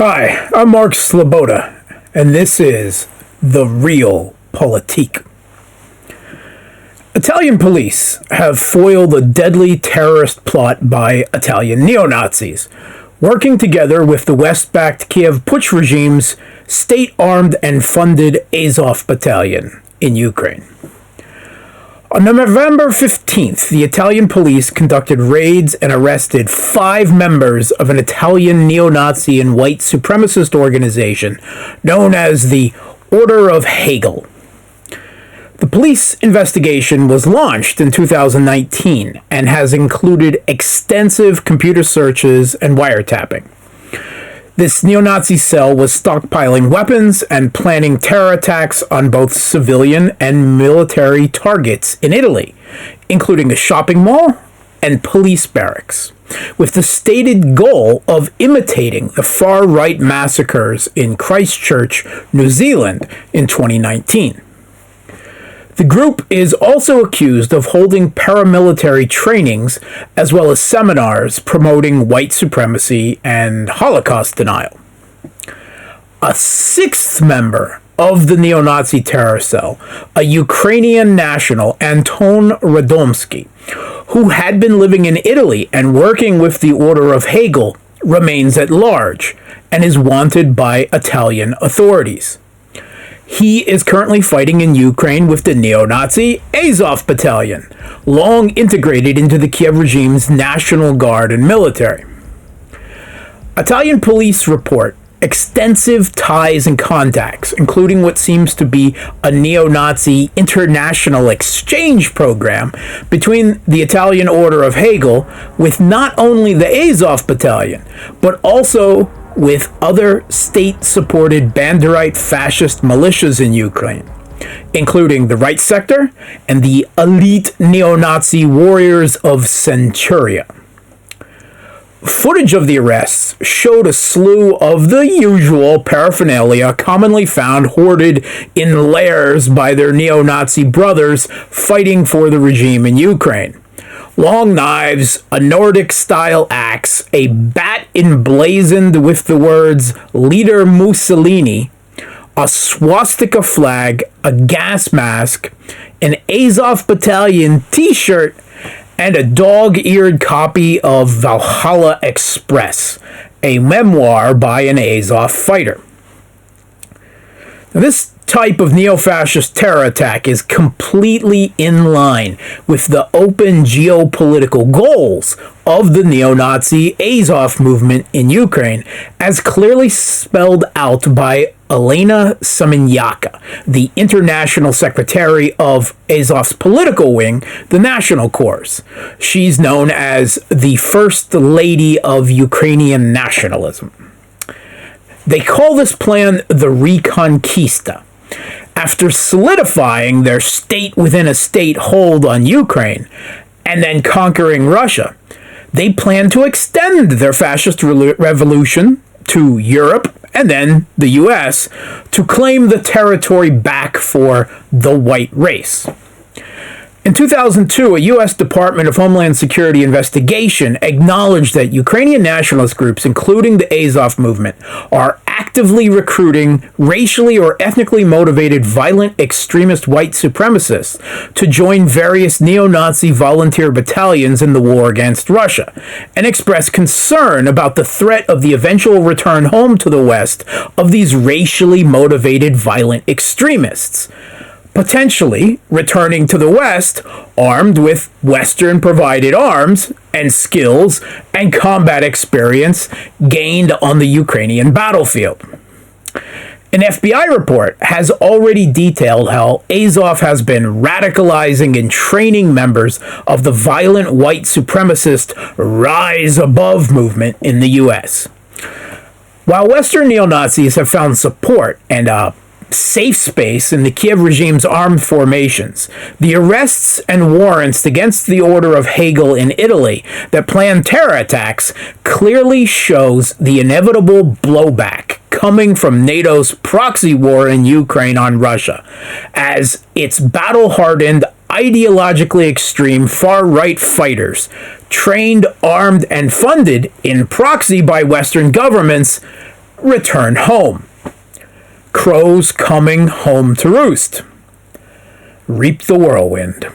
Hi, I'm Mark Sleboda, and this is The Real Politick. Italian police have foiled a deadly terrorist plot by Italian neo-Nazis, working together with the West-backed Kiev Putsch regime's state-armed and funded Azov Battalion in Ukraine. On November 15th, the Italian police conducted raids and arrested 5 members of an Italian neo-Nazi and white supremacist organization known as the Order of Hegel. The police investigation was launched in 2019 and has included extensive computer searches and wiretapping. This neo-Nazi cell was stockpiling weapons and planning terror attacks on both civilian and military targets in Italy, including a shopping mall and police barracks, with the stated goal of imitating the far-right massacres in Christchurch, New Zealand in 2019. The group is also accused of holding paramilitary trainings as well as seminars promoting white supremacy and Holocaust denial. A 6th member of the neo-Nazi terror cell, a Ukrainian national, Anton Radomski, who had been living in Italy and working with the Order of Hegel, remains at large and is wanted by Italian authorities. He is currently fighting in Ukraine with the neo-Nazi Azov Battalion, long integrated into the Kiev regime's National Guard and military. Italian police report extensive ties and contacts, including what seems to be a neo-Nazi international exchange program between the Italian Order of Hegel with not only the Azov Battalion, but also with other state-supported Banderite fascist militias in Ukraine, including the Right Sector and the elite neo-Nazi warriors of Centuria. Footage of the arrests showed a slew of the usual paraphernalia commonly found hoarded in lairs by their neo-Nazi brothers fighting for the regime in Ukraine. Long knives, a Nordic-style axe, a bat emblazoned with the words Leader Mussolini, a swastika flag, a gas mask, an Azov Battalion t-shirt, and a dog-eared copy of Valhalla Express, a memoir by an Azov fighter. Now, this type of neo-fascist terror attack is completely in line with the open geopolitical goals of the neo-Nazi Azov movement in Ukraine, as clearly spelled out by Elena Semeniaka, the international secretary of Azov's political wing, the National Corps. She's known as the First Lady of Ukrainian nationalism. They call this plan the Reconquista. After solidifying their state-within-a-state hold on Ukraine and then conquering Russia, they plan to extend their fascist revolution to Europe and then the US to claim the territory back for the white race. In 2002, a U.S. Department of Homeland Security investigation acknowledged that Ukrainian nationalist groups, including the Azov movement, are actively recruiting racially or ethnically motivated violent extremist white supremacists to join various neo-Nazi volunteer battalions in the war against Russia, and expressed concern about the threat of the eventual return home to the West of these racially motivated violent extremists, potentially returning to the West armed with Western-provided arms and skills and combat experience gained on the Ukrainian battlefield. An FBI report has already detailed how Azov has been radicalizing and training members of the violent white supremacist Rise Above movement in the U.S. While Western neo-Nazis have found support and safe space in the Kiev regime's armed formations, the arrests and warrants against the Order of Hegel in Italy that planned terror attacks clearly shows the inevitable blowback coming from NATO's proxy war in Ukraine on Russia, as its battle-hardened, ideologically extreme far-right fighters, trained, armed, and funded in proxy by Western governments, return home. Crows coming home to roost. Reap the whirlwind.